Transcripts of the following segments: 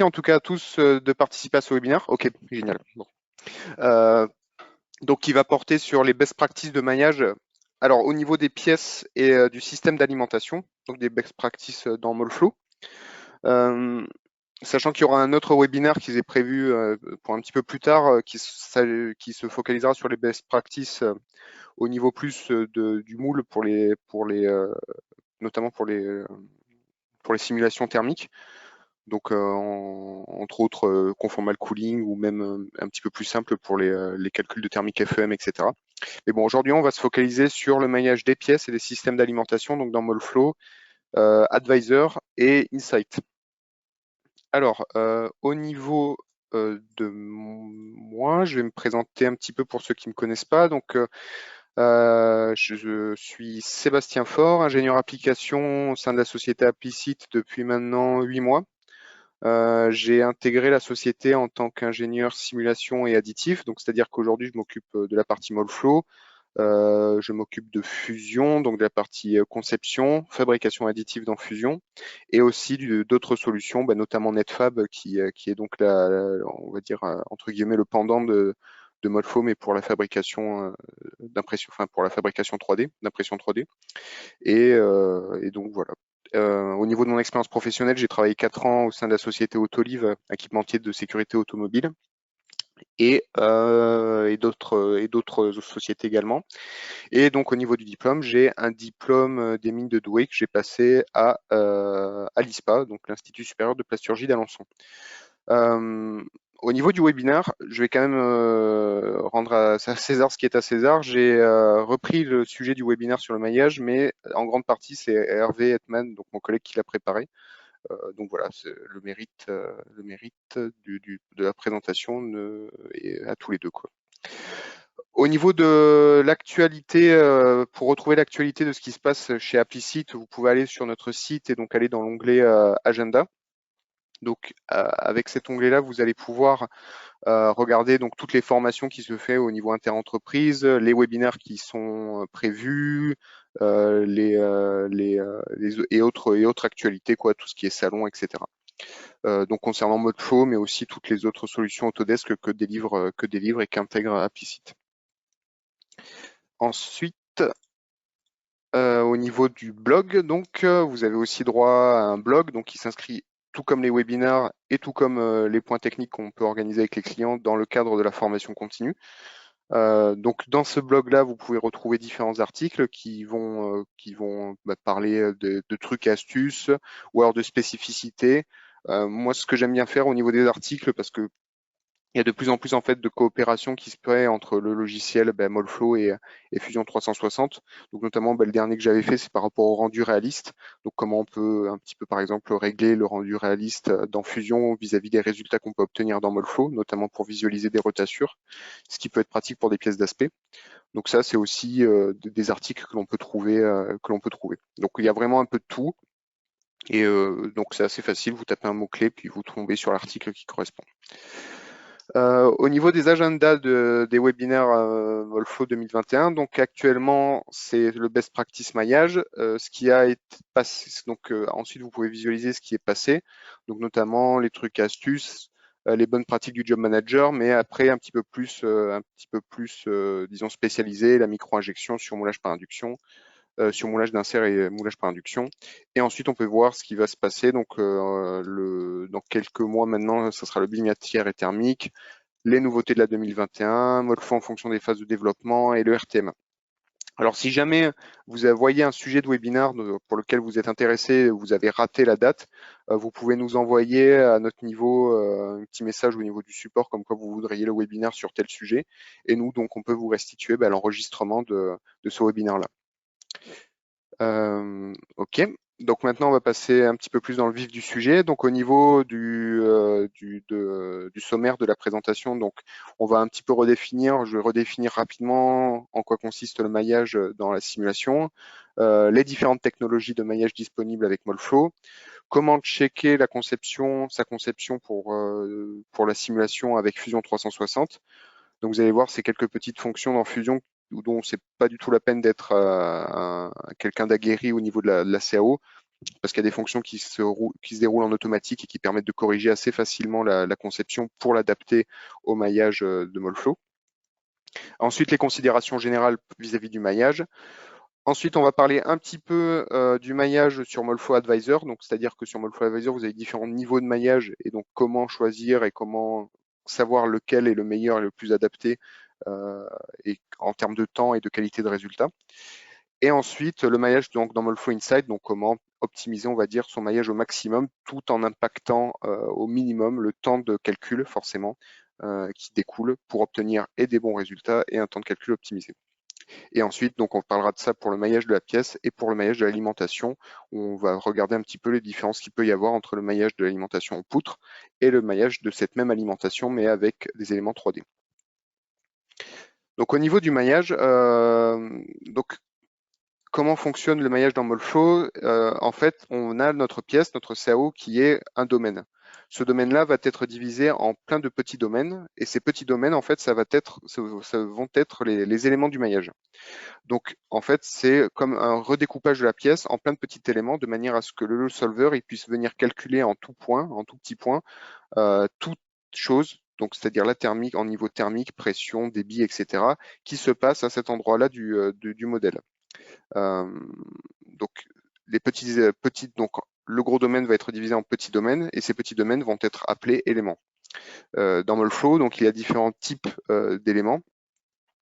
merci en tout cas à tous de participer à ce webinaire. Ok, génial. Bon. Donc, qui va porter sur les best practices de maillage. Alors, au niveau des pièces et du système d'alimentation, donc des best practices dans Molflow. Sachant qu'il y aura un autre webinaire qui est prévu pour un petit peu plus tard, qui se focalisera sur les best practices au niveau plus du moule notamment pour les simulations thermiques. Donc, entre autres, conformal cooling ou même un petit peu plus simple pour les calculs de thermique FEM, etc. Mais bon, aujourd'hui, on va se focaliser sur le maillage des pièces et des systèmes d'alimentation, donc dans Molflow, Advisor et Insight. Alors, au niveau de moi, je vais me présenter un petit peu pour ceux qui ne me connaissent pas. Donc, je suis Sébastien Faure, ingénieur application au sein de la société Applicite depuis maintenant 8 mois. J'ai intégré la société en tant qu'ingénieur simulation et additif, donc c'est-à-dire qu'aujourd'hui je m'occupe de la partie Molflow, je m'occupe de fusion, donc de la partie conception, fabrication additive dans fusion, et aussi d'autres solutions, notamment NetFab, qui est donc on va dire entre guillemets le pendant de Molflow, mais pour la fabrication d'impression, enfin pour la fabrication 3D, d'impression 3D. Et donc voilà. Au niveau de mon expérience professionnelle, j'ai travaillé 4 ans au sein de la société Autoliv, équipementier de sécurité automobile, et d'autres sociétés également. Et donc au niveau du diplôme, j'ai un diplôme des mines de Douai que j'ai passé à l'ISPA, donc l'Institut supérieur de plasturgie d'Alençon. Au niveau du webinaire, je vais quand même rendre à César ce qui est à César. J'ai repris le sujet du webinaire sur le maillage, mais en grande partie, c'est Hervé Hetman, donc mon collègue qui l'a préparé. Donc voilà, le mérite de la présentation est à tous les deux, quoi. Au niveau de l'actualité, pour retrouver l'actualité de ce qui se passe chez Applicite, vous pouvez aller sur notre site et donc aller dans l'onglet Agenda. Donc avec cet onglet-là, vous allez pouvoir regarder donc toutes les formations qui se font au niveau interentreprise, les webinaires qui sont prévus, et autres actualités, quoi, tout ce qui est salon, etc. Donc concernant Modeflow, mais aussi toutes les autres solutions Autodesk que délivre et qu'intègre Applicite. Ensuite, au niveau du blog, donc vous avez aussi droit à un blog donc qui s'inscrit tout comme les webinaires et tout comme les points techniques qu'on peut organiser avec les clients dans le cadre de la formation continue. Donc dans ce blog-là, vous pouvez retrouver différents articles qui vont parler de trucs et astuces ou alors de spécificités. Moi, ce que j'aime bien faire au niveau des articles, parce que il y a de plus en plus en fait de coopération qui se fait entre le logiciel Molflow et Fusion 360. Donc notamment le dernier que j'avais fait, c'est par rapport au rendu réaliste. Donc comment on peut un petit peu par exemple régler le rendu réaliste dans Fusion vis-à-vis des résultats qu'on peut obtenir dans Molflow, notamment pour visualiser des rotations, ce qui peut être pratique pour des pièces d'aspect. Donc ça, c'est aussi des articles que l'on peut trouver, Donc il y a vraiment un peu de tout. Et donc c'est assez facile, vous tapez un mot-clé, puis vous tombez sur l'article qui correspond. Au niveau des agendas des webinaires Molflow 2021, donc actuellement c'est le best practice maillage, ce qui a été passé. Donc ensuite vous pouvez visualiser ce qui est passé, donc notamment les trucs astuces, les bonnes pratiques du job manager, mais après un petit peu plus, disons spécialisé, la micro-injection sur moulage par induction, sur moulage d'insert et moulage par induction. Et ensuite, on peut voir ce qui va se passer. Donc, dans quelques mois maintenant, ça sera le bill matière et thermique, les nouveautés de la 2021, Molflow en fonction des phases de développement et le RTM. Alors, si jamais vous voyez un sujet de webinaire pour lequel vous êtes intéressé, vous avez raté la date, vous pouvez nous envoyer à notre niveau un petit message au niveau du support comme quoi vous voudriez le webinaire sur tel sujet. Et nous, donc, on peut vous restituer l'enregistrement de ce webinaire-là. Ok, donc maintenant on va passer un petit peu plus dans le vif du sujet. Donc au niveau du sommaire de la présentation, donc on va un petit peu redéfinir, je vais redéfinir rapidement en quoi consiste le maillage dans la simulation, les différentes technologies de maillage disponibles avec Molflow, comment checker sa conception pour la simulation avec Fusion 360. Donc vous allez voir ces quelques petites fonctions dans Fusion dont c'est pas du tout la peine d'être quelqu'un d'aguerri au niveau de la CAO. parce qu'il y a des fonctions qui se déroulent en automatique et qui permettent de corriger assez facilement la conception pour l'adapter au maillage de Molflow. Ensuite, les considérations générales vis-à-vis du maillage. Ensuite, on va parler un petit peu du maillage sur Molflow Advisor. Donc, c'est-à-dire que sur Molflow Advisor, vous avez différents niveaux de maillage et donc comment choisir et comment savoir lequel est le meilleur et le plus adapté et en termes de temps et de qualité de résultat. Et ensuite, le maillage donc, dans Molflow Insight, donc comment optimiser, on va dire, son maillage au maximum tout en impactant au minimum le temps de calcul, forcément, qui découle pour obtenir et des bons résultats et un temps de calcul optimisé. Et ensuite, donc, on parlera de ça pour le maillage de la pièce et pour le maillage de l'alimentation, où on va regarder un petit peu les différences qu'il peut y avoir entre le maillage de l'alimentation en poutre et le maillage de cette même alimentation, mais avec des éléments 3D. Donc, au niveau du maillage, donc, comment fonctionne le maillage dans Molflow? En fait, on a notre pièce, notre CAO, qui est un domaine. Ce domaine-là va être divisé en plein de petits domaines, et ces petits domaines, en fait, ça vont être les éléments du maillage. Donc, en fait, c'est comme un redécoupage de la pièce en plein de petits éléments, de manière à ce que le solver il puisse venir calculer en tout point, en tout petit point, toute chose, donc c'est-à-dire la thermique, en niveau thermique, pression, débit, etc., qui se passe à cet endroit-là du modèle. Donc les donc le gros domaine va être divisé en petits domaines et ces petits domaines vont être appelés éléments. Dans Molflow, donc il y a différents types d'éléments.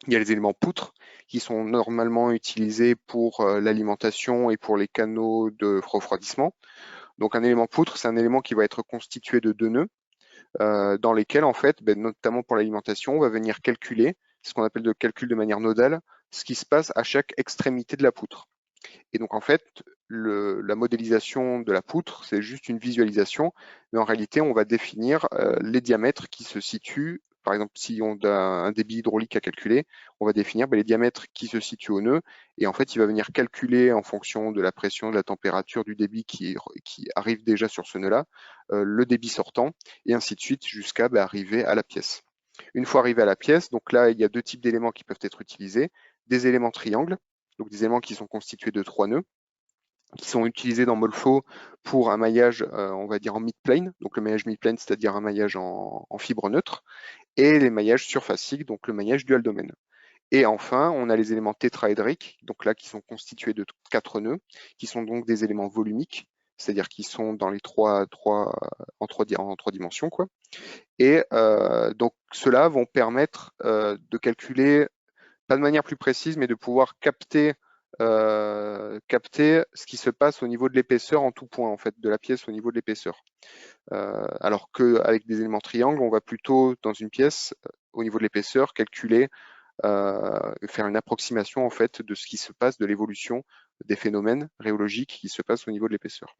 Il y a les éléments poutres qui sont normalement utilisés pour l'alimentation et pour les canaux de refroidissement. Donc un élément poutre, c'est un élément qui va être constitué de deux nœuds dans lesquels, en fait, notamment pour l'alimentation, on va venir calculer, ce qu'on appelle le calcul de manière nodale, ce qui se passe à chaque extrémité de la poutre. Et donc en fait, la modélisation de la poutre, c'est juste une visualisation, mais en réalité, on va définir les diamètres qui se situent. Par exemple, si on a un débit hydraulique à calculer, on va définir les diamètres qui se situent au nœud. Et en fait, il va venir calculer en fonction de la pression, de la température, du débit qui arrive déjà sur ce nœud-là, le débit sortant, et ainsi de suite jusqu'à arriver à la pièce. Une fois arrivé à la pièce, donc là, il y a deux types d'éléments qui peuvent être utilisés. Des éléments triangles, donc des éléments qui sont constitués de trois nœuds, qui sont utilisés dans Molflow pour un maillage, on va dire en mid-plane, donc le maillage mid-plane, c'est-à-dire un maillage en fibre neutre, et les maillages surfaciques, donc le maillage dual domaine. Et enfin, on a les éléments tétraédriques, donc là qui sont constitués de quatre nœuds, qui sont donc des éléments volumiques, c'est-à-dire qui sont dans les en trois dimensions, quoi. Et donc ceux-là vont permettre de calculer, pas de manière plus précise, mais de pouvoir capter ce qui se passe au niveau de l'épaisseur en tout point, en fait, de la pièce au niveau de l'épaisseur. Alors qu'avec des éléments triangles, on va plutôt, dans une pièce, au niveau de l'épaisseur, calculer, faire une approximation, en fait, de ce qui se passe, de l'évolution des phénomènes rhéologiques qui se passent au niveau de l'épaisseur.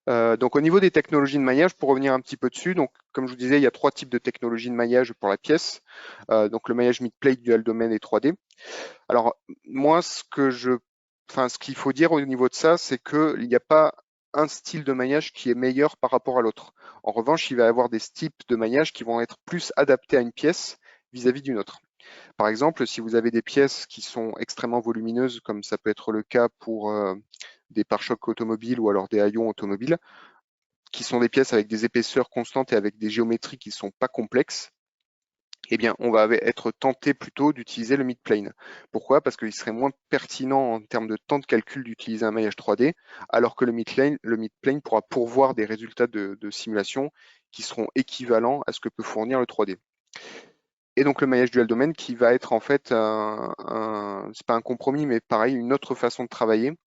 Donc au niveau des technologies de maillage, pour revenir un petit peu dessus, donc comme je vous disais, il y a trois types de technologies de maillage pour la pièce. Donc le maillage mid-plate, dual domaine et 3D. Alors moi, ce qu'il faut dire au niveau de ça, c'est qu'il n'y a pas un style de maillage qui est meilleur par rapport à l'autre. En revanche, il va y avoir des types de maillage qui vont être plus adaptés à une pièce vis-à-vis d'une autre. Par exemple, si vous avez des pièces qui sont extrêmement volumineuses, comme ça peut être le cas pour des pare-chocs automobiles ou alors des haillons automobiles, qui sont des pièces avec des épaisseurs constantes et avec des géométries qui ne sont pas complexes, eh bien, on va être tenté plutôt d'utiliser le mid-plane. Pourquoi? Parce qu'il serait moins pertinent en termes de temps de calcul d'utiliser un maillage 3D, alors que le mid-plane pourra pourvoir des résultats de simulation qui seront équivalents à ce que peut fournir le 3D. Et donc le maillage dual domaine qui va être en fait c'est pas un compromis, mais pareil, une autre façon de travailler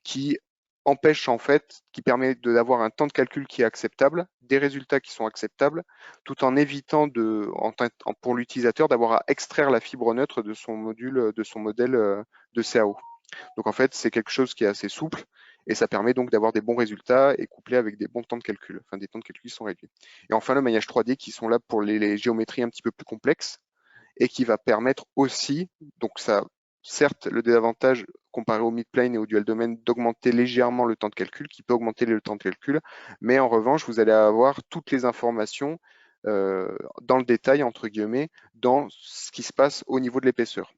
qui empêche en fait, qui permet d'avoir un temps de calcul qui est acceptable, des résultats qui sont acceptables, tout en évitant pour l'utilisateur d'avoir à extraire la fibre neutre de son module, de son modèle de CAO. Donc en fait, c'est quelque chose qui est assez souple et ça permet donc d'avoir des bons résultats et couplé avec des bons temps de calcul, enfin des temps de calcul qui sont réduits. Et enfin, le maillage 3D qui sont là pour les géométries un petit peu plus complexes et qui va permettre aussi, donc ça, certes, le désavantage comparé au mid-plane et au dual domaine d'augmenter légèrement le temps de calcul, qui peut augmenter le temps de calcul, mais en revanche, vous allez avoir toutes les informations dans le détail, entre guillemets, dans ce qui se passe au niveau de l'épaisseur.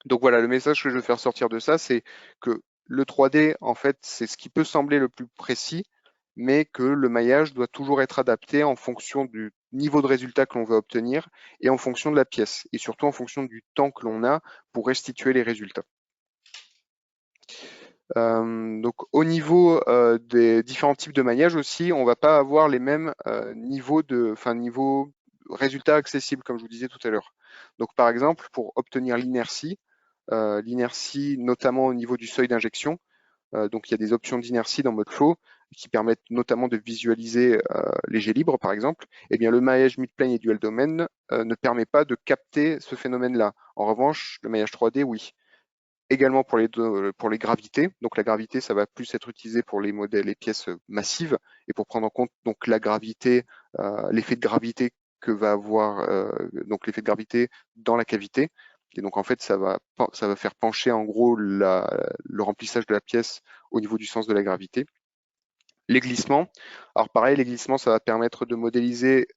Donc voilà, le message que je veux faire sortir de ça, c'est que le 3D, en fait, c'est ce qui peut sembler le plus précis, mais que le maillage doit toujours être adapté en fonction du niveau de résultat que l'on veut obtenir et en fonction de la pièce, et surtout en fonction du temps que l'on a pour restituer les résultats. Donc au niveau des différents types de maillage aussi, on va pas avoir les mêmes niveaux résultats accessibles, comme je vous disais tout à l'heure. Donc par exemple, pour obtenir l'inertie notamment au niveau du seuil d'injection, donc il y a des options d'inertie dans Modeflow qui permettent notamment de visualiser les jets libres par exemple. Eh bien le maillage midplane et dual domain ne permet pas de capter ce phénomène-là. En revanche, le maillage 3D, oui. Également pour les gravités. Donc la gravité, ça va plus être utilisé pour les modèles, les pièces massives et pour prendre en compte donc la gravité, l'effet de gravité que va avoir donc l'effet de gravité dans la cavité. Et donc en fait, ça va faire pencher en gros le remplissage de la pièce au niveau du sens de la gravité. Les glissements. Alors pareil, les glissements, ça va permettre de modéliser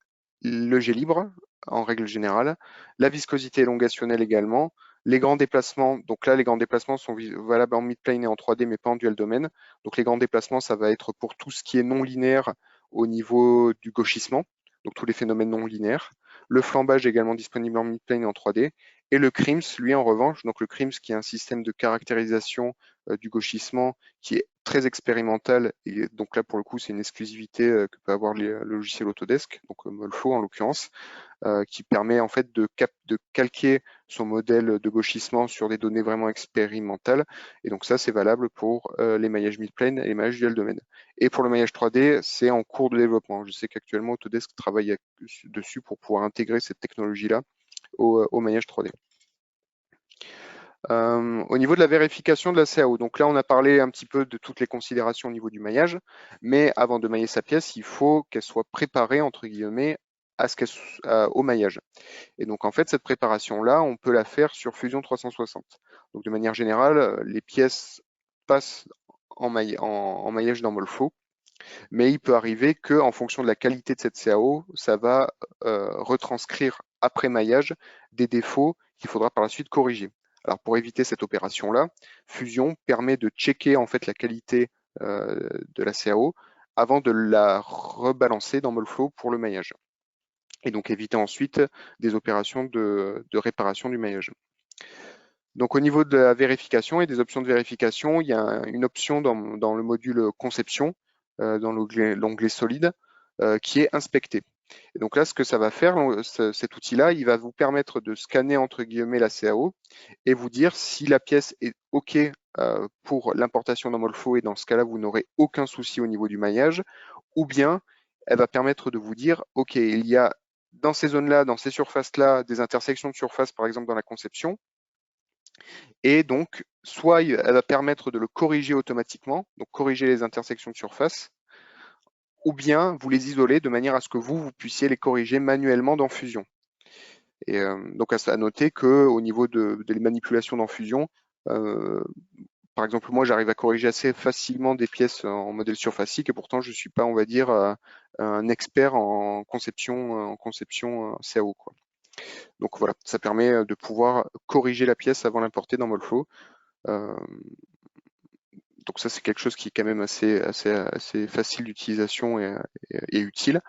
le jet libre en règle générale, la viscosité élongationnelle également, les grands déplacements. Donc là, les grands déplacements sont valables en midplane et en 3D, mais pas en dual domaine. Donc les grands déplacements, ça va être pour tout ce qui est non linéaire au niveau du gauchissement, donc tous les phénomènes non linéaires. Le flambage est également disponible en midplane et en 3D. Et le CRIMS, lui en revanche, donc le CRIMS qui est un système de caractérisation du gauchissement qui est très expérimental, et donc là pour le coup c'est une exclusivité que peut avoir le logiciel Autodesk, donc Molfo en l'occurrence, qui permet en fait de calquer son modèle de gauchissement sur des données vraiment expérimentales, et donc ça c'est valable pour les maillages midplane et les maillages dual domaine. Et pour le maillage 3D, c'est en cours de développement. Je sais qu'actuellement Autodesk travaille dessus pour pouvoir intégrer cette technologie-là au maillage 3D. Au niveau de la vérification de la CAO, donc là on a parlé un petit peu de toutes les considérations au niveau du maillage, mais avant de mailler sa pièce, il faut qu'elle soit préparée entre guillemets au maillage. Et donc en fait cette préparation-là, on peut la faire sur Fusion 360. Donc de manière générale, les pièces passent en maillage dans Molfo, mais il peut arriver que en fonction de la qualité de cette CAO, ça va retranscrire après maillage des défauts qu'il faudra par la suite corriger. Alors pour éviter cette opération-là, Fusion permet de checker en fait la qualité de la CAO avant de la rebalancer dans Molflow pour le maillage. Et donc éviter ensuite des opérations de réparation du maillage. Donc au niveau de la vérification et des options de vérification, il y a une option dans le module conception, dans l'onglet solide, qui est inspecté. Et donc là, ce que ça va faire, cet outil-là, il va vous permettre de scanner entre guillemets la CAO et vous dire si la pièce est OK pour l'importation dans Molfo, et dans ce cas-là, vous n'aurez aucun souci au niveau du maillage, ou bien elle va permettre de vous dire OK, il y a dans ces zones-là, dans ces surfaces-là, des intersections de surface, par exemple dans la conception, et donc soit elle va permettre de le corriger automatiquement, donc corriger les intersections de surface, ou bien vous les isolez de manière à ce que vous puissiez les corriger manuellement dans Fusion. Et donc à noter qu'au niveau des manipulations dans Fusion, par exemple moi j'arrive à corriger assez facilement des pièces en modèle surfacique, et pourtant je ne suis pas, on va dire, un expert en conception CAO, quoi. Donc voilà, ça permet de pouvoir corriger la pièce avant l'importer dans Molflow. Donc ça, c'est quelque chose qui est quand même assez facile d'utilisation et utile.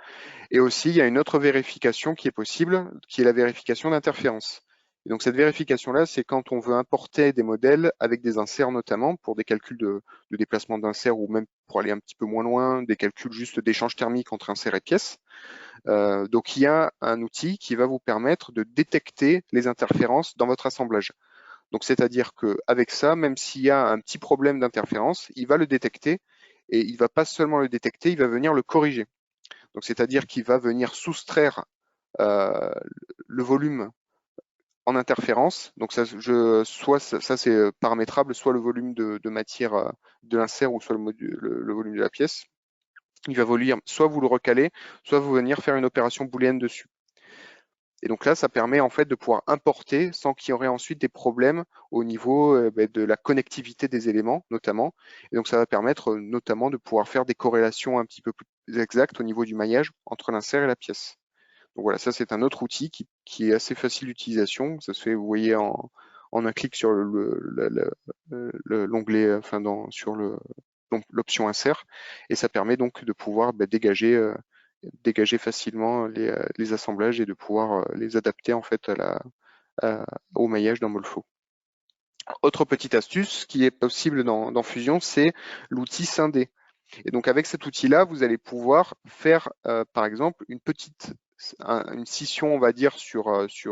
Et aussi, il y a une autre vérification qui est possible, qui est la vérification d'interférence. Et donc cette vérification-là, c'est quand on veut importer des modèles avec des inserts notamment, pour des calculs de déplacement d'inserts, ou même pour aller un petit peu moins loin, des calculs juste d'échange thermique entre insert et pièce. Donc il y a un outil qui va vous permettre de détecter les interférences dans votre assemblage. Donc c'est-à-dire qu'avec ça, même s'il y a un petit problème d'interférence, il va le détecter, et il ne va pas seulement le détecter, il va venir le corriger. Donc c'est-à-dire qu'il va venir soustraire le volume en interférence. Donc ça, ça c'est paramétrable, soit le volume de matière de l'insert, ou soit le volume de la pièce. Il va vouloir soit vous le recaler, soit vous venir faire une opération booléenne dessus. Et donc là, ça permet en fait de pouvoir importer sans qu'il y aurait ensuite des problèmes au niveau de la connectivité des éléments, notamment. Et donc ça va permettre notamment de pouvoir faire des corrélations un petit peu plus exactes au niveau du maillage entre l'insert et la pièce. Donc voilà, ça c'est un autre outil qui est assez facile d'utilisation. Ça se fait, vous voyez, en en un clic sur l'onglet, enfin sur l'option insert, et ça permet donc de pouvoir dégager facilement les assemblages et de pouvoir les adapter en fait au maillage dans Molfo. Autre petite astuce qui est possible dans Fusion, c'est l'outil scindé. Et donc avec cet outil-là, vous allez pouvoir faire par exemple une scission, on va dire, sur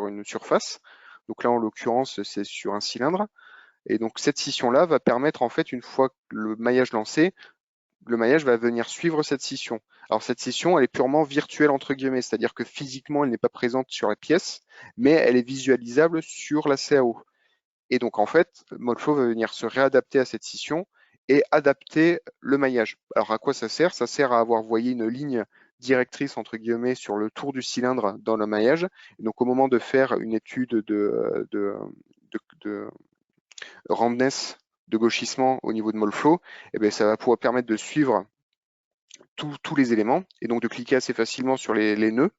une surface. Donc là, en l'occurrence, c'est sur un cylindre. Et donc cette scission-là va permettre en fait, une fois que le maillage lancé, le maillage va venir suivre cette scission. Alors cette scission, elle est purement virtuelle entre guillemets, c'est-à-dire que physiquement, elle n'est pas présente sur la pièce, mais elle est visualisable sur la CAO. Et donc en fait, Molfo va venir se réadapter à cette scission et adapter le maillage. Alors à quoi ça sert? Ça sert à avoir, vous voyez, une ligne directrice entre guillemets sur le tour du cylindre dans le maillage. Et donc au moment de faire une étude de roundness, de gauchissement au niveau de Molfo, eh bien, ça va pouvoir permettre de suivre tous les éléments et donc de cliquer assez facilement sur les nœuds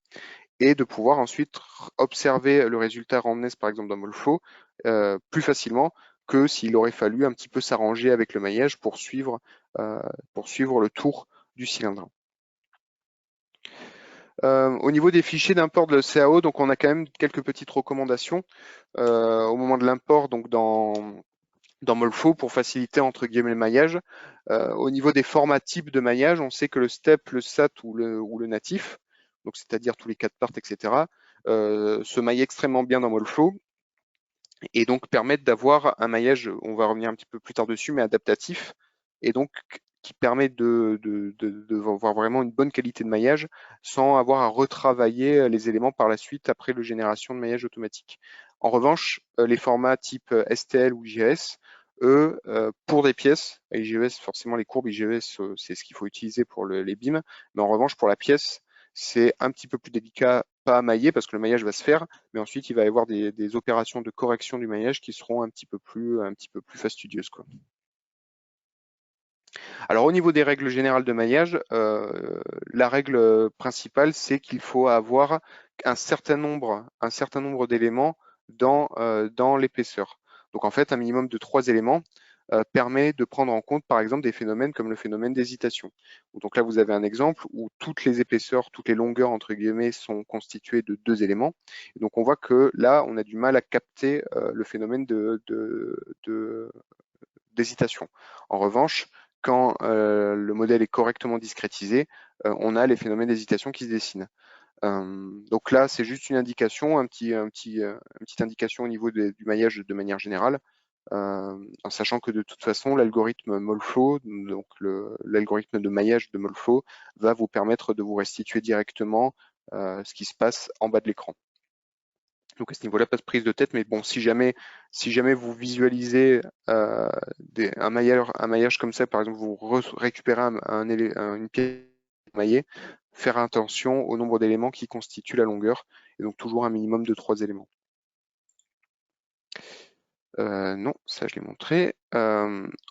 et de pouvoir ensuite observer le résultat roundness par exemple dans Molfo plus facilement que s'il aurait fallu un petit peu s'arranger avec le maillage pour suivre le tour du cylindre. Au niveau des fichiers d'import de CAO, donc on a quand même quelques petites recommandations au moment de l'import, donc dans Molfo pour faciliter entre guillemets le maillage. Au niveau des formats types de maillage, on sait que le STEP, le SAT ou le natif, donc c'est-à-dire tous les 4 parts, etc., se maillent extrêmement bien dans Molfo et donc permettent d'avoir un maillage, on va revenir un petit peu plus tard dessus, mais adaptatif, et donc qui permet de voir vraiment une bonne qualité de maillage sans avoir à retravailler les éléments par la suite après le génération de maillage automatique. En revanche, les formats type STL ou IGS, eux, pour des pièces, IGS, forcément les courbes IGS, c'est ce qu'il faut utiliser pour les BIM, mais en revanche pour la pièce, c'est un petit peu plus délicat, pas à mailler parce que le maillage va se faire, mais ensuite il va y avoir des opérations de correction du maillage qui seront un petit peu plus fastidieuses, quoi. Alors au niveau des règles générales de maillage, la règle principale, c'est qu'il faut avoir un certain nombre d'éléments dans l'épaisseur. Donc en fait, un minimum de 3 éléments permet de prendre en compte par exemple des phénomènes comme le phénomène d'hésitation. Donc là, vous avez un exemple où toutes les épaisseurs, toutes les longueurs entre guillemets sont constituées de 2 éléments. Et donc on voit que là, on a du mal à capter le phénomène d'hésitation. En revanche, quand le modèle est correctement discrétisé, on a les phénomènes d'hésitation qui se dessinent. Donc là, c'est juste une indication, une petite indication au niveau du maillage de manière générale, en sachant que de toute façon, l'algorithme Molfo, donc l'algorithme de maillage de Molfo, va vous permettre de vous restituer directement ce qui se passe en bas de l'écran. Donc à ce niveau-là, pas de prise de tête, mais bon, si jamais vous visualisez un maillage comme ça, par exemple, vous récupérez une pièce maillée, faire attention au nombre d'éléments qui constituent la longueur, et donc toujours un minimum de 3 éléments. Non, ça je l'ai montré.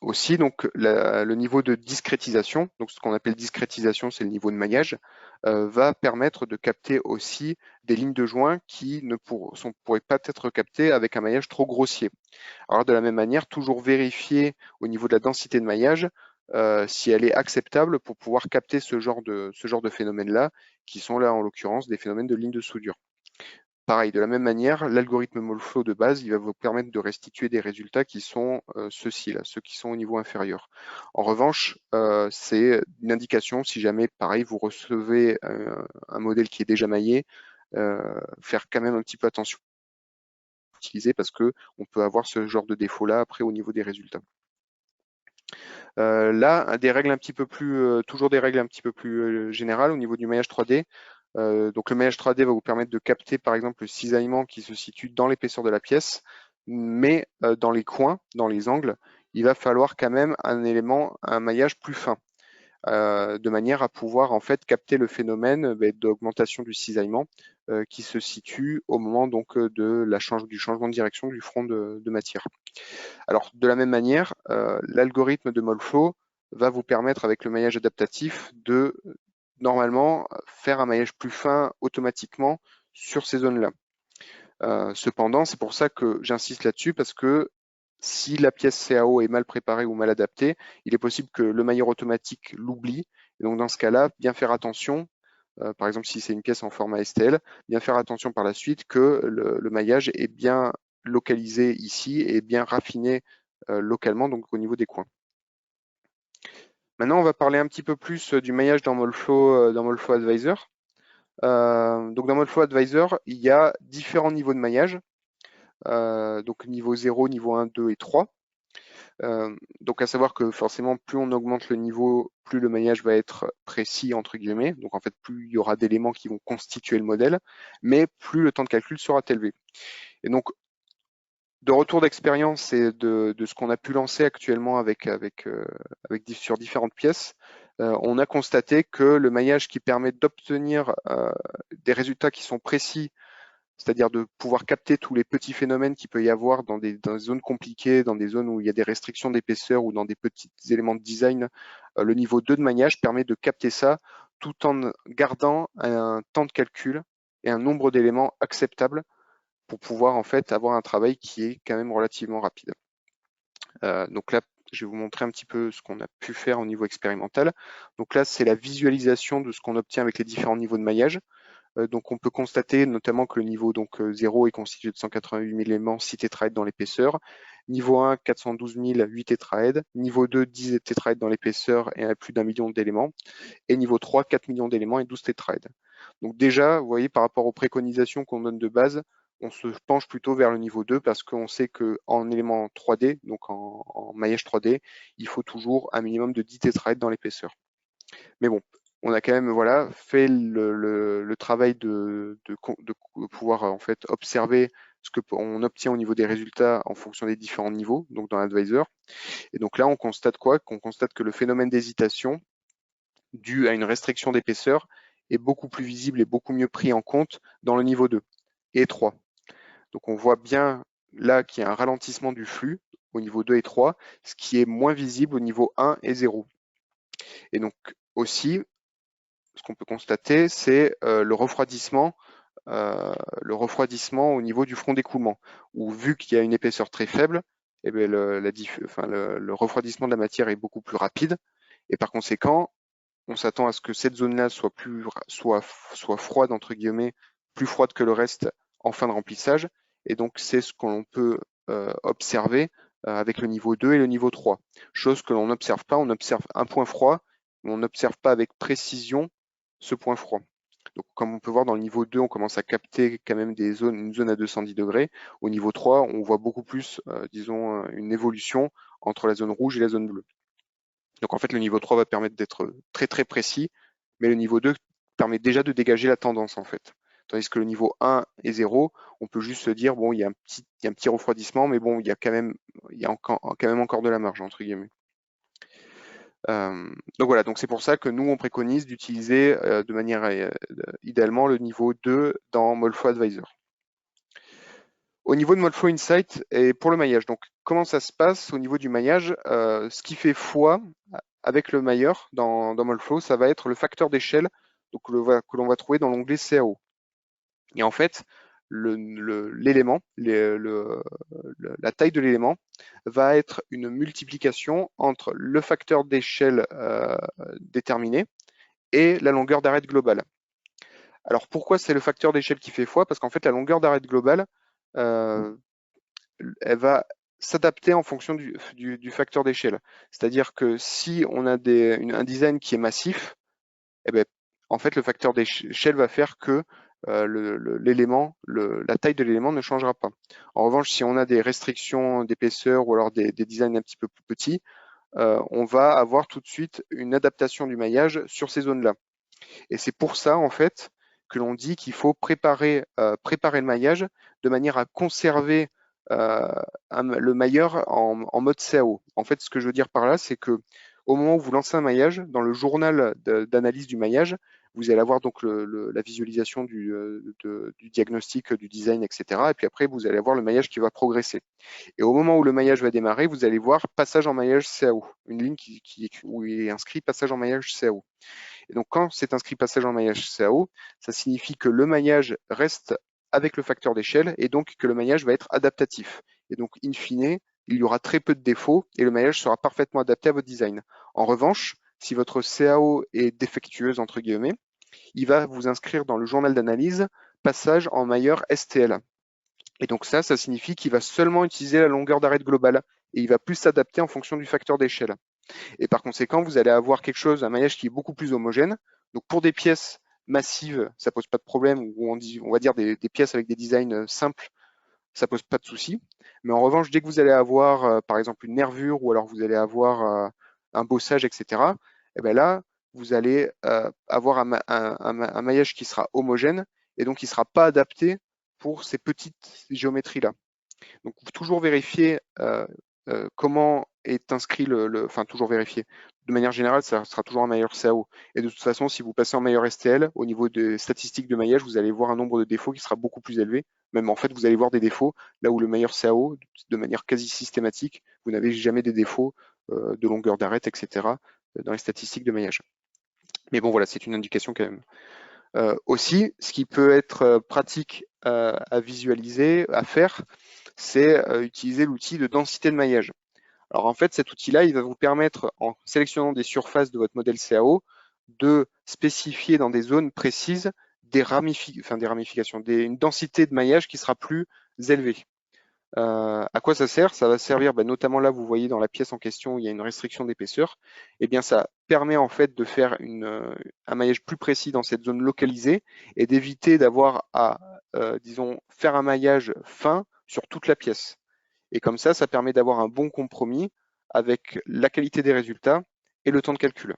Aussi, donc le niveau de discrétisation, donc ce qu'on appelle discrétisation, c'est le niveau de maillage, va permettre de capter aussi des lignes de joint qui ne pourraient pas être captées avec un maillage trop grossier. Alors de la même manière, toujours vérifier au niveau de la densité de maillage si elle est acceptable pour pouvoir capter ce genre de phénomènes-là, qui sont là en l'occurrence des phénomènes de ligne de soudure. Pareil, de la même manière, l'algorithme Molfo de base, il va vous permettre de restituer des résultats qui sont ceux-ci, là, ceux qui sont au niveau inférieur. En revanche, c'est une indication, si jamais, pareil, vous recevez un modèle qui est déjà maillé, faire quand même un petit peu attention à l'utiliser parce que on peut avoir ce genre de défaut-là après au niveau des résultats. Là, toujours des règles un petit peu plus générales au niveau du maillage 3D. Donc le maillage 3D va vous permettre de capter par exemple le cisaillement qui se situe dans l'épaisseur de la pièce, mais dans les coins, dans les angles, il va falloir quand même un maillage plus fin, de manière à pouvoir en fait capter le phénomène d'augmentation du cisaillement qui se situe au moment donc du changement de direction du front de matière. Alors de la même manière, l'algorithme de Molfo va vous permettre avec le maillage adaptatif de normalement faire un maillage plus fin automatiquement sur ces zones-là. Cependant, c'est pour ça que j'insiste là-dessus, parce que si la pièce CAO est mal préparée ou mal adaptée, il est possible que le mailleur automatique l'oublie. Et donc dans ce cas-là, bien faire attention, par exemple si c'est une pièce en format STL, bien faire attention par la suite que le maillage est bien localisé ici et bien raffiné localement, donc au niveau des coins. Maintenant, on va parler un petit peu plus du maillage dans Molflow Advisor. Donc dans Molflow Advisor, il y a différents niveaux de maillage. Donc niveau 0, niveau 1, 2 et 3. Donc à savoir que forcément, plus on augmente le niveau, plus le maillage va être précis, entre guillemets. Donc en fait, plus il y aura d'éléments qui vont constituer le modèle, mais plus le temps de calcul sera élevé. Et donc, de retour d'expérience et de ce qu'on a pu lancer actuellement sur différentes pièces, on a constaté que le maillage qui permet d'obtenir des résultats qui sont précis, c'est-à-dire de pouvoir capter tous les petits phénomènes qu'il peut y avoir dans des zones compliquées, dans des zones où il y a des restrictions d'épaisseur ou dans des petits éléments de design. Le niveau 2 de maillage permet de capter ça tout en gardant un temps de calcul et un nombre d'éléments acceptables pour pouvoir en fait avoir un travail qui est quand même relativement rapide. Donc là, je vais vous montrer un petit peu ce qu'on a pu faire au niveau expérimental. Donc là, c'est la visualisation de ce qu'on obtient avec les différents niveaux de maillage. Donc on peut constater notamment que le niveau 0 est constitué de 188 000 éléments, 6 tétraèdres dans l'épaisseur. Niveau 1, 412 000, 8 tétraèdres. Niveau 2, 10 tétraèdres dans l'épaisseur et plus d'1 million d'éléments. Et niveau 3, 4 millions d'éléments et 12 tétraèdres. Donc déjà, vous voyez, par rapport aux préconisations qu'on donne de base, on se penche plutôt vers le niveau 2 parce qu'on sait qu'en élément 3D, donc en maillage 3D, il faut toujours un minimum de 10 tétraèdres dans l'épaisseur. Mais bon, on a quand même voilà, fait le travail de pouvoir en fait observer ce qu'on obtient au niveau des résultats en fonction des différents niveaux, donc dans l'advisor. Et donc là, on constate quoi? Qu'on constate que le phénomène d'hésitation dû à une restriction d'épaisseur est beaucoup plus visible et beaucoup mieux pris en compte dans le niveau 2 et 3. Donc on voit bien là qu'il y a un ralentissement du flux au niveau 2 et 3, ce qui est moins visible au niveau 1 et 0. Et donc aussi, ce qu'on peut constater, c'est le refroidissement au niveau du front d'écoulement, où vu qu'il y a une épaisseur très faible, eh bien, le refroidissement de la matière est beaucoup plus rapide, et par conséquent, on s'attend à ce que cette zone-là soit froide, entre guillemets, plus froide que le reste en fin de remplissage, et donc c'est ce qu'on peut observer avec le niveau 2 et le niveau 3. Chose que l'on n'observe pas, on observe un point froid, mais on n'observe pas avec précision ce point froid. Donc, comme on peut voir dans le niveau 2, on commence à capter quand même une zone à 210 degrés. Au niveau 3, on voit beaucoup plus, disons, une évolution entre la zone rouge et la zone bleue. Donc en fait, le niveau 3 va permettre d'être très très précis, mais le niveau 2 permet déjà de dégager la tendance en fait. Tandis que le niveau 1 et 0, on peut juste se dire, bon, il y a un petit refroidissement, mais bon, il y a quand même encore de la marge, entre guillemets. Donc voilà, donc c'est pour ça que nous, on préconise d'utiliser de manière idéalement le niveau 2 dans Molflow Advisor. Au niveau de Molflow Insight et pour le maillage, donc comment ça se passe au niveau du maillage? Ce qui fait foi avec le mailleur dans Molflow, ça va être le facteur d'échelle que l'on va trouver dans l'onglet CAO. Et en fait, l'élément, la taille de l'élément va être une multiplication entre le facteur d'échelle déterminé et la longueur d'arête globale. Alors pourquoi c'est le facteur d'échelle qui fait foi? Parce qu'en fait, la longueur d'arête globale, elle va s'adapter en fonction du facteur d'échelle. C'est-à-dire que si on a un design qui est massif, eh ben, en fait, le facteur d'échelle va faire que la taille de l'élément ne changera pas. En revanche, si on a des restrictions d'épaisseur ou alors des designs un petit peu plus petits, on va avoir tout de suite une adaptation du maillage sur ces zones-là. Et c'est pour ça, en fait, que l'on dit qu'il faut préparer le maillage de manière à conserver le mailleur en mode CAO. En fait, ce que je veux dire par là, c'est que au moment où vous lancez un maillage, dans le journal d'analyse du maillage, vous allez avoir donc la visualisation du diagnostic, du design, etc. Et puis après, vous allez avoir le maillage qui va progresser. Et au moment où le maillage va démarrer, vous allez voir passage en maillage CAO, une ligne où il est inscrit passage en maillage CAO. Et donc, quand c'est inscrit passage en maillage CAO, ça signifie que le maillage reste avec le facteur d'échelle et donc que le maillage va être adaptatif. Et donc, in fine, il y aura très peu de défauts et le maillage sera parfaitement adapté à votre design. En revanche, si votre CAO est défectueuse, entre guillemets, il va vous inscrire dans le journal d'analyse passage en mailleur STL. Et donc ça signifie qu'il va seulement utiliser la longueur d'arête globale et il va plus s'adapter en fonction du facteur d'échelle. Et par conséquent, vous allez avoir quelque chose, un maillage qui est beaucoup plus homogène. Donc pour des pièces massives, ça pose pas de problème, ou on va dire des pièces avec des designs simples, ça pose pas de souci. Mais en revanche, dès que vous allez avoir, par exemple, une nervure ou alors vous allez avoir un bossage, etc., et ben là, vous allez avoir un maillage qui sera homogène et donc qui ne sera pas adapté pour ces petites géométries-là. Donc, toujours vérifier comment est inscrit enfin, toujours vérifier. De manière générale, ça sera toujours un meilleur CAO. Et de toute façon, si vous passez en meilleur STL, au niveau des statistiques de maillage, vous allez voir un nombre de défauts qui sera beaucoup plus élevé. Même en fait, vous allez voir des défauts là où le meilleur CAO, de manière quasi systématique, vous n'avez jamais des défauts de longueur d'arête, etc. dans les statistiques de maillage. Mais bon, voilà, c'est une indication quand même. Aussi, ce qui peut être pratique à visualiser, à faire, c'est utiliser l'outil de densité de maillage. Alors en fait, cet outil-là, il va vous permettre, en sélectionnant des surfaces de votre modèle CAO, de spécifier dans des zones précises des ramifications, une densité de maillage qui sera plus élevée. À quoi ça sert? Ça va servir, notamment là, vous voyez dans la pièce en question, il y a une restriction d'épaisseur. Eh bien, ça permet en fait de faire un maillage plus précis dans cette zone localisée et d'éviter d'avoir à, disons, faire un maillage fin sur toute la pièce. Et comme ça permet d'avoir un bon compromis avec la qualité des résultats et le temps de calcul.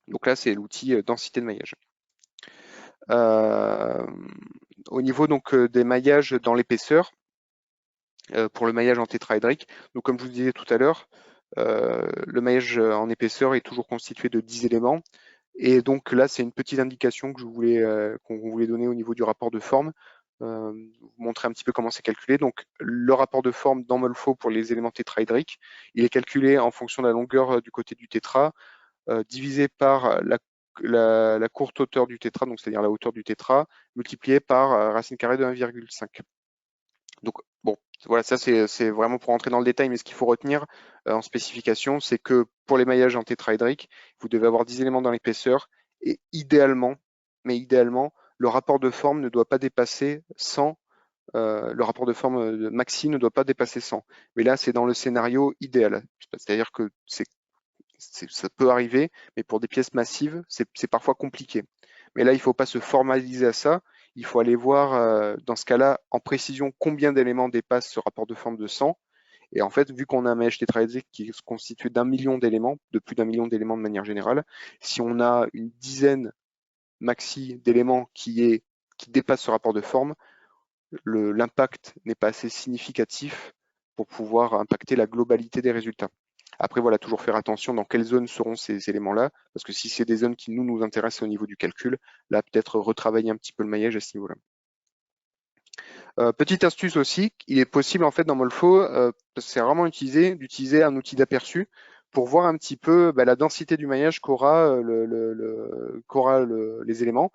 Donc là, c'est l'outil densité de maillage. Au niveau donc des maillages dans l'épaisseur, pour le maillage en tétraédrique, donc comme je vous disais tout à l'heure, le maillage en épaisseur est toujours constitué de 10 éléments. Et donc là, c'est une petite indication que qu'on voulait donner au niveau du rapport de forme. Vous montrer un petit peu comment c'est calculé. Donc le rapport de forme dans Molfo pour les éléments tétraédriques, il est calculé en fonction de la longueur du côté du tétra, divisé par la courte hauteur du tétra, donc c'est-à-dire la hauteur du tétra, multiplié par racine carrée de 1,5. Donc bon, voilà, ça c'est vraiment pour rentrer dans le détail, mais ce qu'il faut retenir en spécification, c'est que pour les maillages en tétraédrique, vous devez avoir 10 éléments dans l'épaisseur et idéalement, le rapport de forme ne doit pas dépasser 100. Le rapport de forme maxi ne doit pas dépasser 100. Mais là, c'est dans le scénario idéal. C'est-à-dire que ça peut arriver, mais pour des pièces massives, c'est parfois compliqué. Mais là, il ne faut pas se formaliser à ça. Il faut aller voir, dans ce cas-là, en précision, combien d'éléments dépassent ce rapport de forme de 100. Et en fait, vu qu'on a un maillage tétraédrique qui est constitué d'1 million d'éléments, de plus d'1 million d'éléments de manière générale, si on a une dizaine maxi d'éléments qui dépassent ce rapport de forme, l'impact n'est pas assez significatif pour pouvoir impacter la globalité des résultats. Après, voilà, toujours faire attention dans quelles zones seront ces éléments-là, parce que si c'est des zones qui nous intéressent au niveau du calcul, là, peut-être retravailler un petit peu le maillage à ce niveau-là. Petite astuce aussi, il est possible en fait dans Molfo, c'est vraiment d'utiliser un outil d'aperçu pour voir un petit peu la densité du maillage qu'aura les éléments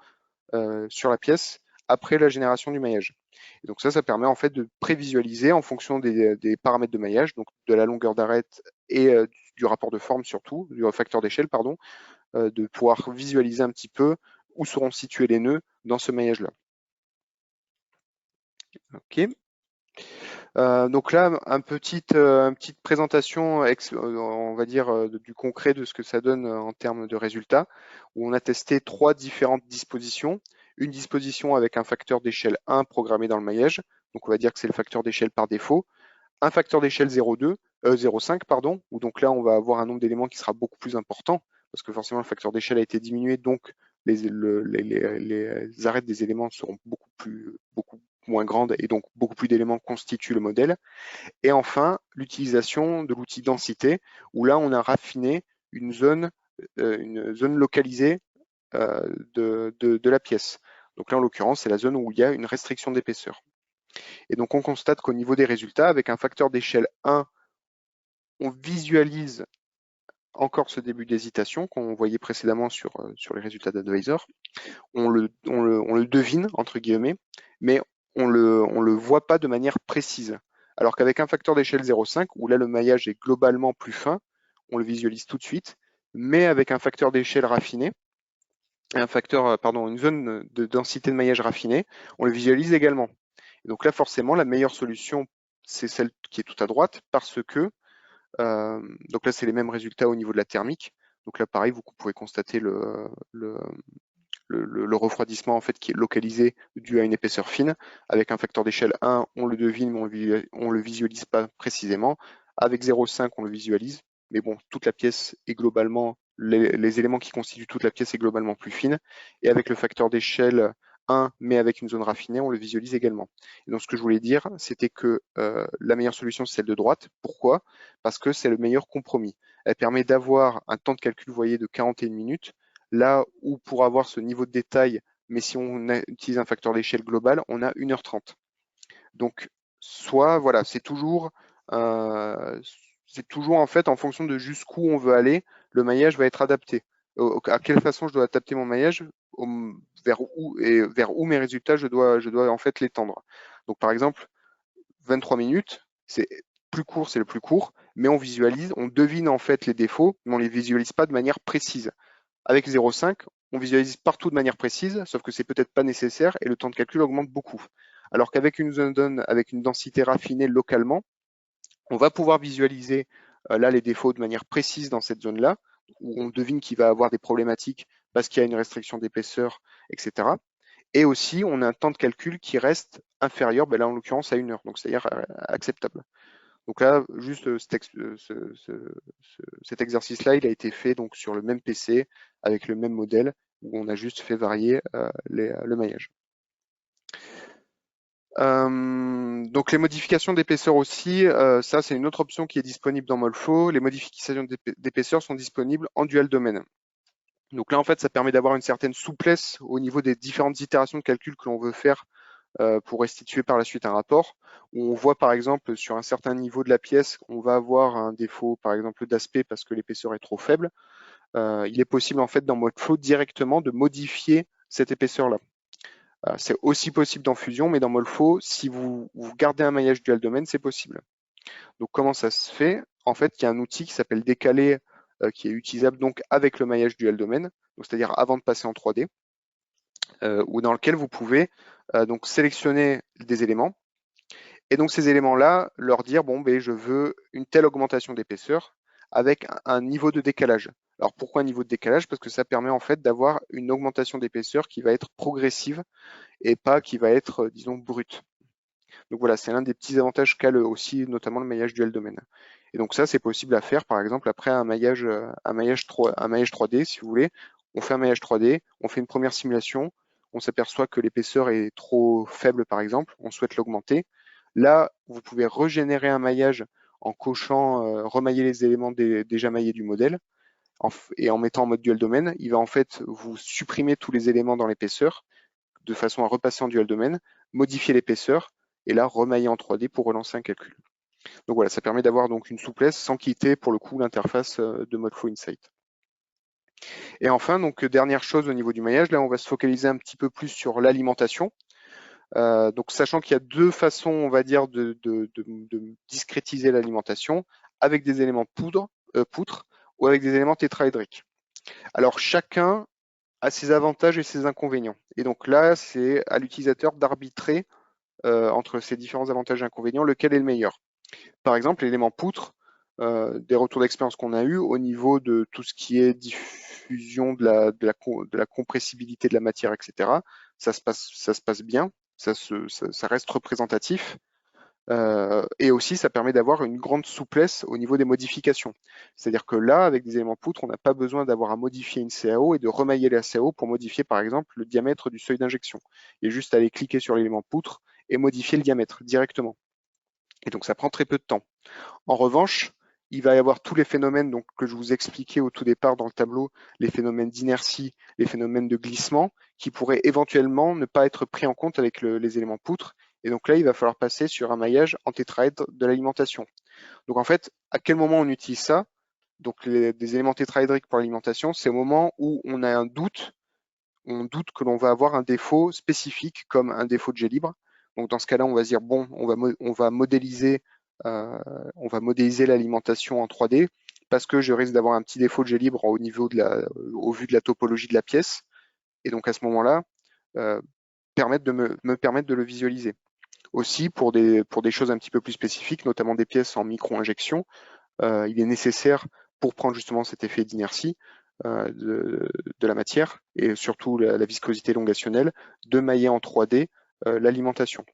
sur la pièce après la génération du maillage. Et donc ça permet en fait de prévisualiser en fonction des paramètres de maillage, donc de la longueur d'arête et du rapport de forme surtout, du facteur d'échelle, pardon, de pouvoir visualiser un petit peu où seront situés les nœuds dans ce maillage-là. Ok. Donc là, une petite présentation, on va dire, du concret de ce que ça donne en termes de résultats, où on a testé 3 différentes dispositions. Une disposition avec un facteur d'échelle 1 programmé dans le maillage, donc on va dire que c'est le facteur d'échelle par défaut. Un facteur d'échelle 0,5, pardon, où donc là on va avoir un nombre d'éléments qui sera beaucoup plus important, parce que forcément le facteur d'échelle a été diminué, donc les arêtes des éléments seront beaucoup moins grandes et donc beaucoup plus d'éléments constituent le modèle. Et enfin, l'utilisation de l'outil densité, où là on a raffiné une zone localisée de la pièce. Donc là en l'occurrence c'est la zone où il y a une restriction d'épaisseur. Et donc on constate qu'au niveau des résultats, avec un facteur d'échelle 1, on visualise encore ce début d'hésitation qu'on voyait précédemment sur les résultats d'Advisor. On le devine, entre guillemets, mais on le voit pas de manière précise. Alors qu'avec un facteur d'échelle 0,5, où là le maillage est globalement plus fin, on le visualise tout de suite, mais avec un facteur d'échelle raffiné, une zone de densité de maillage raffiné, on le visualise également. Et donc là, forcément, la meilleure solution, c'est celle qui est tout à droite, parce que, donc là, c'est les mêmes résultats au niveau de la thermique. Donc là, pareil, vous pouvez constater le refroidissement en fait qui est localisé dû à une épaisseur fine. Avec un facteur d'échelle 1, on le devine, mais on le visualise pas précisément. Avec 0,5, on le visualise, mais bon, toute la pièce est globalement, les éléments qui constituent toute la pièce est globalement plus fine. Et avec le facteur d'échelle 1, mais avec une zone raffinée, on le visualise également. Et donc ce que je voulais dire, c'était que la meilleure solution, c'est celle de droite. Pourquoi? Parce que c'est le meilleur compromis. Elle permet d'avoir un temps de calcul, vous voyez, de 41 minutes, là où pour avoir ce niveau de détail, mais si on utilise un facteur d'échelle global, on a 1h30. Donc, soit, voilà, c'est toujours en fait en fonction de jusqu'où on veut aller, le maillage va être adapté. À quelle façon je dois adapter mon maillage, vers où mes résultats je dois en fait l'étendre. Donc, par exemple, 23 minutes, c'est plus court, c'est le plus court, mais on visualise, on devine en fait les défauts, mais on les visualise pas de manière précise. Avec 0,5, on visualise partout de manière précise, sauf que c'est peut-être pas nécessaire et le temps de calcul augmente beaucoup. Alors qu'avec une zone avec une densité raffinée localement, on va pouvoir visualiser là les défauts de manière précise dans cette zone-là, où on devine qu'il va avoir des problématiques parce qu'il y a une restriction d'épaisseur, etc. Et aussi, on a un temps de calcul qui reste inférieur, là en l'occurrence à 1 heure, donc c'est-à-dire acceptable. Donc là, juste cet exercice-là, il a été fait donc sur le même PC avec le même modèle où on a juste fait varier le maillage. Donc les modifications d'épaisseur aussi, ça c'est une autre option qui est disponible dans Molfo. Les modifications d'épaisseur sont disponibles en dual domaine. Donc là en fait ça permet d'avoir une certaine souplesse au niveau des différentes itérations de calcul que l'on veut faire pour restituer par la suite un rapport, où on voit par exemple sur un certain niveau de la pièce, on va avoir un défaut par exemple d'aspect parce que l'épaisseur est trop faible. Il est possible en fait dans Molfo directement de modifier cette épaisseur-là. C'est aussi possible dans Fusion, mais dans Molfo, si vous gardez un maillage dual domaine, c'est possible. Donc comment ça se fait? En fait, il y a un outil qui s'appelle Décaler, qui est utilisable donc avec le maillage dual domaine, c'est-à-dire avant de passer en 3D, ou dans lequel vous pouvez donc sélectionner des éléments, et donc ces éléments-là, leur dire, bon, ben, je veux une telle augmentation d'épaisseur avec un niveau de décalage. Alors pourquoi un niveau de décalage? Parce que ça permet en fait d'avoir une augmentation d'épaisseur qui va être progressive et pas qui va être, disons, brute. Donc voilà, c'est l'un des petits avantages qu'a aussi notamment le maillage dual domaine. Et donc ça, c'est possible à faire, par exemple, après un maillage 3D, si vous voulez. On fait un maillage 3D, on fait une première simulation, on s'aperçoit que l'épaisseur est trop faible, par exemple, on souhaite l'augmenter. Là, vous pouvez régénérer un maillage en cochant, remailler les éléments déjà maillés du modèle, et en mettant en mode dual domaine, il va en fait vous supprimer tous les éléments dans l'épaisseur, de façon à repasser en dual domaine, modifier l'épaisseur, et là remailler en 3D pour relancer un calcul. Donc voilà, ça permet d'avoir donc une souplesse sans quitter pour le coup l'interface de Modflow Insight. Et enfin, donc dernière chose au niveau du maillage, là on va se focaliser un petit peu plus sur l'alimentation. Donc sachant qu'il y a deux façons, on va dire, de discrétiser l'alimentation, avec des éléments poutres ou avec des éléments tétraédriques. Alors chacun a ses avantages et ses inconvénients. Et donc là, c'est à l'utilisateur d'arbitrer entre ces différents avantages et inconvénients, lequel est le meilleur. Par exemple, l'élément poutre, des retours d'expérience qu'on a eu au niveau de tout ce qui est diffusion de la compressibilité de la matière, etc. Ça se passe bien, ça reste représentatif. Et aussi, ça permet d'avoir une grande souplesse au niveau des modifications. C'est-à-dire que là, avec des éléments poutres, on n'a pas besoin d'avoir à modifier une CAO et de remailler la CAO pour modifier, par exemple, le diamètre du seuil d'injection. Il y a juste à aller cliquer sur l'élément poutre et modifier le diamètre directement. Et donc, ça prend très peu de temps. En revanche, il va y avoir tous les phénomènes donc, que je vous expliquais au tout départ dans le tableau, les phénomènes d'inertie, les phénomènes de glissement, qui pourraient éventuellement ne pas être pris en compte avec les éléments poutres. Et donc là, il va falloir passer sur un maillage en tétraèdre de l'alimentation. Donc en fait, à quel moment on utilise ça? Donc des éléments tétraédriques pour l'alimentation, c'est au moment où on a un doute on doute que l'on va avoir un défaut spécifique comme un défaut de jet libre. Donc dans ce cas-là, on va se dire bon, on va modéliser l'alimentation en 3D parce que je risque d'avoir un petit défaut de jet libre au niveau au vu de la topologie de la pièce. Et donc à ce moment-là, me permettre de le visualiser. Aussi pour des choses un petit peu plus spécifiques, notamment des pièces en micro-injection, il est nécessaire pour prendre justement cet effet d'inertie de la matière et surtout la viscosité longationnelle, de mailler en 3D l'alimentation.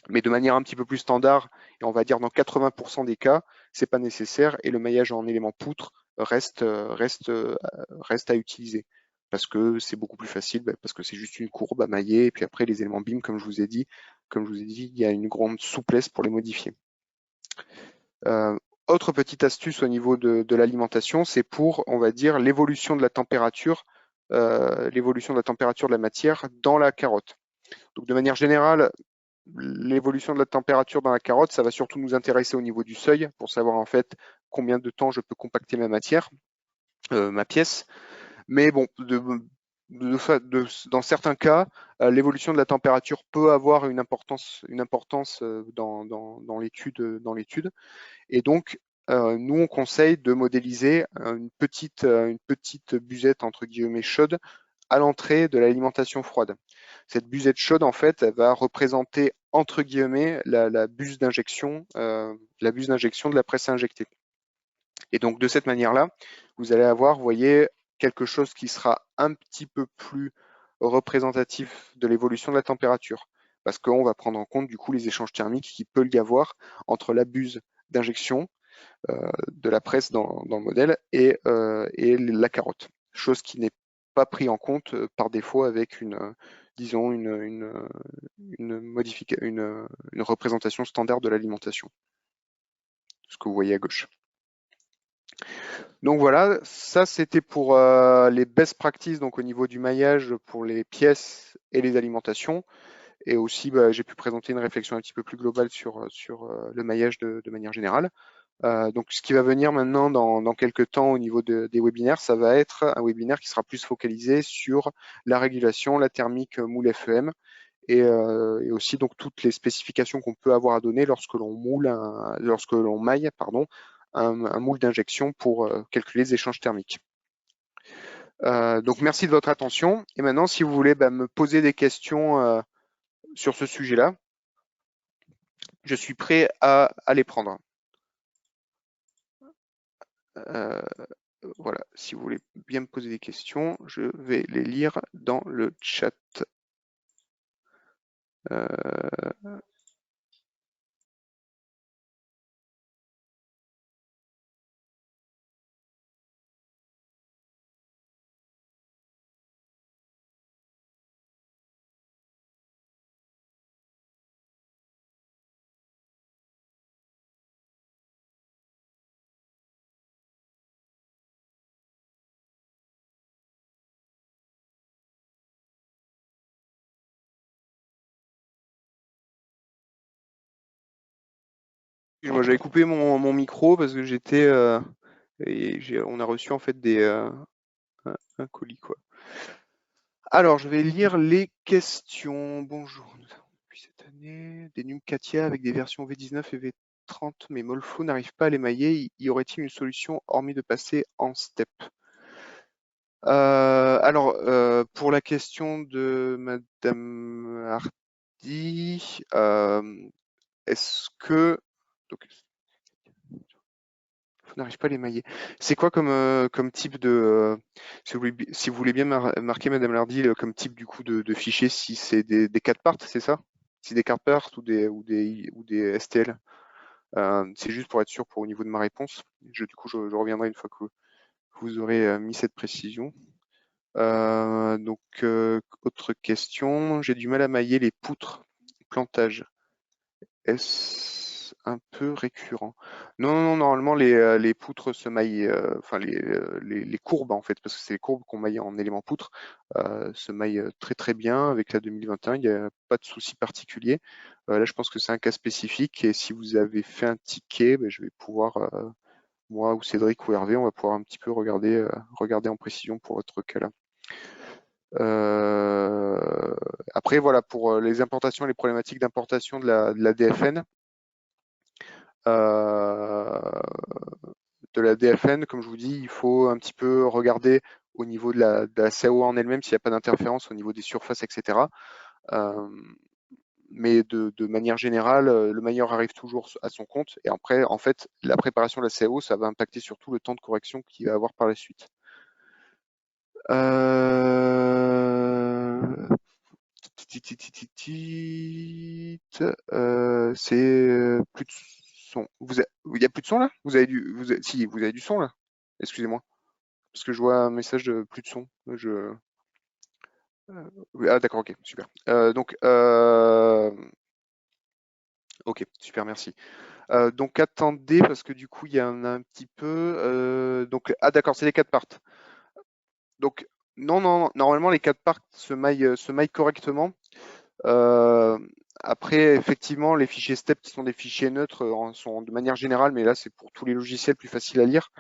Mais de manière un petit peu plus standard, et on va dire dans 80% des cas, c'est pas nécessaire et le maillage en éléments poutres reste à utiliser parce que c'est beaucoup plus facile, parce que c'est juste une courbe à mailler et puis après les éléments BIM, comme je vous ai dit, il y a une grande souplesse pour les modifier. Autre petite astuce au niveau de l'alimentation, c'est pour, on va dire, l'évolution de la température de la matière dans la carotte. Donc de manière générale, l'évolution de la température dans la carotte, ça va surtout nous intéresser au niveau du seuil pour savoir en fait combien de temps je peux compacter ma matière, ma pièce. Mais bon, dans certains cas, l'évolution de la température peut avoir une importance dans l'étude. Et donc, nous, on conseille de modéliser une petite busette entre guillemets chaude à l'entrée de l'alimentation froide. Cette busette chaude, en fait, elle va représenter entre guillemets la buse d'injection de la presse à injecter. Et donc de cette manière-là, vous allez avoir, vous voyez, quelque chose qui sera un petit peu plus représentatif de l'évolution de la température, parce qu'on va prendre en compte du coup les échanges thermiques qu'il peut y avoir entre la buse d'injection de la presse dans le modèle et la carotte, chose qui n'est pas pris en compte par défaut avec disons une représentation standard de l'alimentation, ce que vous voyez à gauche. Donc voilà, ça c'était pour les best practices, donc au niveau du maillage pour les pièces et les alimentations. Et aussi, j'ai pu présenter une réflexion un petit peu plus globale sur le maillage de manière générale. Donc ce qui va venir maintenant dans quelques temps au niveau des webinaires, ça va être un webinaire qui sera plus focalisé sur la régulation, la thermique moule FEM et aussi donc toutes les spécifications qu'on peut avoir à donner lorsque l'on maille un moule d'injection pour calculer les échanges thermiques. Donc merci de votre attention et maintenant si vous voulez me poser des questions sur ce sujet-là, je suis prêt à les prendre. Voilà, si vous voulez bien me poser des questions, je vais les lire dans le chat. Moi, j'avais coupé mon micro parce que j'étais on a reçu en fait un colis quoi. Alors, je vais lire les questions. Bonjour. Nous avons depuis cette année des NUM Katia avec des versions V19 et V30, mais Molflow n'arrive pas à l'émailler. Y aurait-il une solution hormis de passer en step? Alors, pour la question de Madame Hardy, est-ce que donc, on n'arrive pas à l'émailler. C'est quoi comme type de si vous voulez bien marquer Madame Hardy comme type du coup de fichier, si c'est des 4 parts, c'est ça? Si des 4 parts ou des STL. C'est juste pour être sûr au niveau de ma réponse. Du coup, je reviendrai une fois que vous aurez mis cette précision. Donc, autre question. J'ai du mal à mailler les poutres plantage. Est-ce un peu récurrent? Non, non, non, normalement les poutres se maillent, enfin les courbes en fait, parce que c'est les courbes qu'on maille en éléments poutres, se maillent très très bien avec la 2021, il n'y a pas de souci particulier. Là, je pense que c'est un cas spécifique et si vous avez fait un ticket, je vais pouvoir, moi ou Cédric ou Hervé, on va pouvoir un petit peu regarder en précision pour votre cas là. Après, voilà, pour les importations et les problématiques d'importation de la DFN, comme je vous dis, il faut un petit peu regarder au niveau de la CAO en elle-même s'il n'y a pas d'interférence au niveau des surfaces, etc. Mais de manière générale, le mailleur arrive toujours à son compte. Et après, en fait, la préparation de la CAO, ça va impacter surtout le temps de correction qu'il va avoir par la suite. C'est plus de son. Il n'y a plus de son là? Si, vous avez du son là? Excusez-moi. Parce que je vois un message de plus de son. Oui, ah d'accord, ok, super. Ok, super, merci. Donc attendez, parce que du coup, il y en a un petit peu. Ah d'accord, c'est les 4 parts. Donc, non, non, normalement, les 4 parts se maillent correctement. Euh, Après, effectivement, les fichiers STEP qui sont des fichiers neutres sont de manière générale, mais là, c'est pour tous les logiciels plus facile à lire.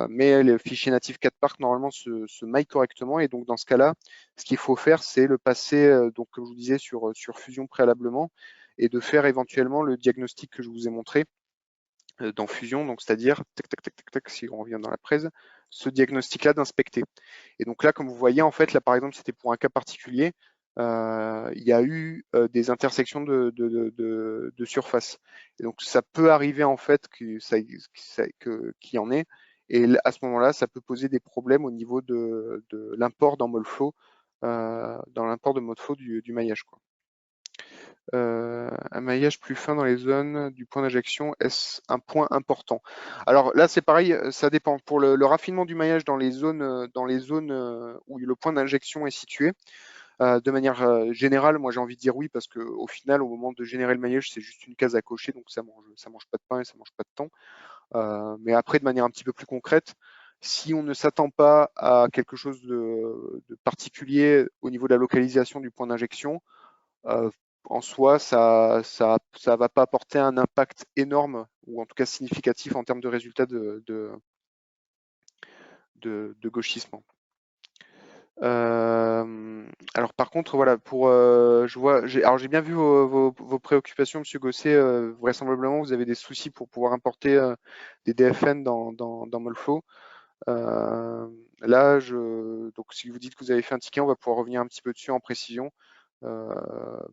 Mais les fichiers natifs 4 parts, normalement, se maillent correctement. Et donc, dans ce cas-là, ce qu'il faut faire, c'est le passer, donc, comme je vous disais, sur Fusion préalablement et de faire éventuellement le diagnostic que je vous ai montré dans Fusion, donc c'est-à-dire, tac, tac, tac, tac, tac, si on revient dans la presse, ce diagnostic-là d'inspecter. Et donc là, comme vous voyez, en fait, là, par exemple, c'était pour un cas particulier, il y a eu des intersections de surface. Et donc, ça peut arriver, en fait, qu'il y en ait. Et à ce moment-là, ça peut poser des problèmes au niveau de l'import dans Molflow, dans l'import de Molflow du maillage, quoi. Un maillage plus fin dans les zones du point d'injection, est-ce un point important? Alors là, c'est pareil, ça dépend. Pour le raffinement du maillage dans les zones où le point d'injection est situé, de manière générale, moi j'ai envie de dire oui, parce qu'au final, au moment de générer le maillage, c'est juste une case à cocher, donc ça mange pas de pain et ça mange pas de temps. Mais après, de manière un petit peu plus concrète, si on ne s'attend pas à quelque chose de particulier au niveau de la localisation du point d'injection, euh, en soi, ça va pas apporter un impact énorme ou en tout cas significatif en termes de résultats de gauchissement. Alors par contre, voilà, alors j'ai bien vu vos préoccupations, Monsieur Gosset. Vraisemblablement, vous avez des soucis pour pouvoir importer des DFN dans Molflow. Euh, Là, donc si vous dites que vous avez fait un ticket, on va pouvoir revenir un petit peu dessus en précision.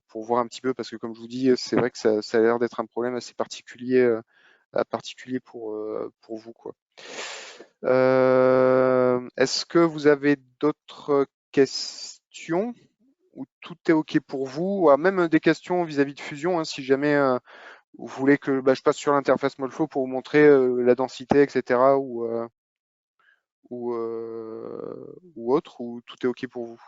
Pour voir un petit peu, parce que comme je vous dis, c'est vrai que ça a l'air d'être un problème assez particulier pour vous, quoi. Est-ce que vous avez d'autres questions ou tout est OK pour vous? Ou même des questions vis-à-vis de Fusion, hein, si jamais vous voulez que je passe sur l'interface Molflow pour vous montrer la densité, etc. Ou autre, ou tout est OK pour vous?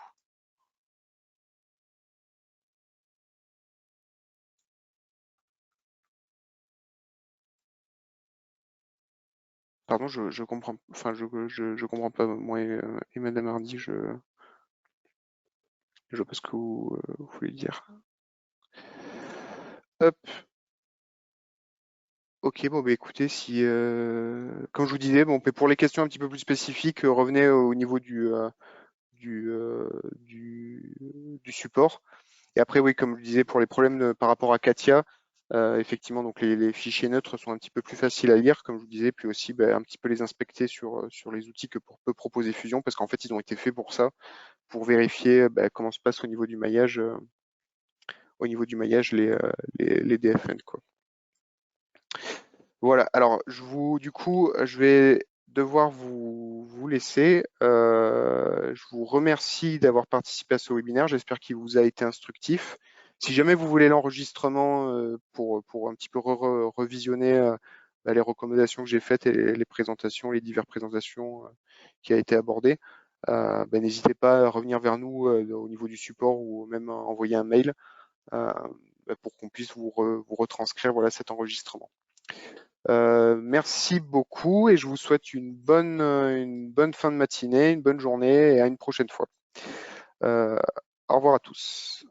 Pardon, je comprends, enfin, je comprends pas, moi et Madame Hardy, je vois pas ce que vous voulez dire. Hop, ok, bon, bah écoutez, si, comme je vous disais, bon, pour les questions un petit peu plus spécifiques, revenez au niveau du, euh, du, du support. Et après, oui, comme je disais, pour les problèmes par rapport à Katia, effectivement, donc les fichiers neutres sont un petit peu plus faciles à lire, comme je vous disais, puis aussi un petit peu les inspecter sur les outils que peut proposer Fusion, parce qu'en fait, ils ont été faits pour ça, pour vérifier comment se passe au niveau du maillage les DFN, quoi. Voilà, alors du coup, je vais devoir vous laisser. Je vous remercie d'avoir participé à ce webinaire. J'espère qu'il vous a été instructif. Si jamais vous voulez l'enregistrement pour un petit peu revisionner les recommandations que j'ai faites et les présentations, les diverses présentations qui a été abordées, n'hésitez pas à revenir vers nous au niveau du support ou même envoyer un mail euh, pour qu'on puisse vous retranscrire voilà, cet enregistrement. Merci beaucoup et je vous souhaite une bonne fin de matinée, une bonne journée et à une prochaine fois. Au revoir à tous.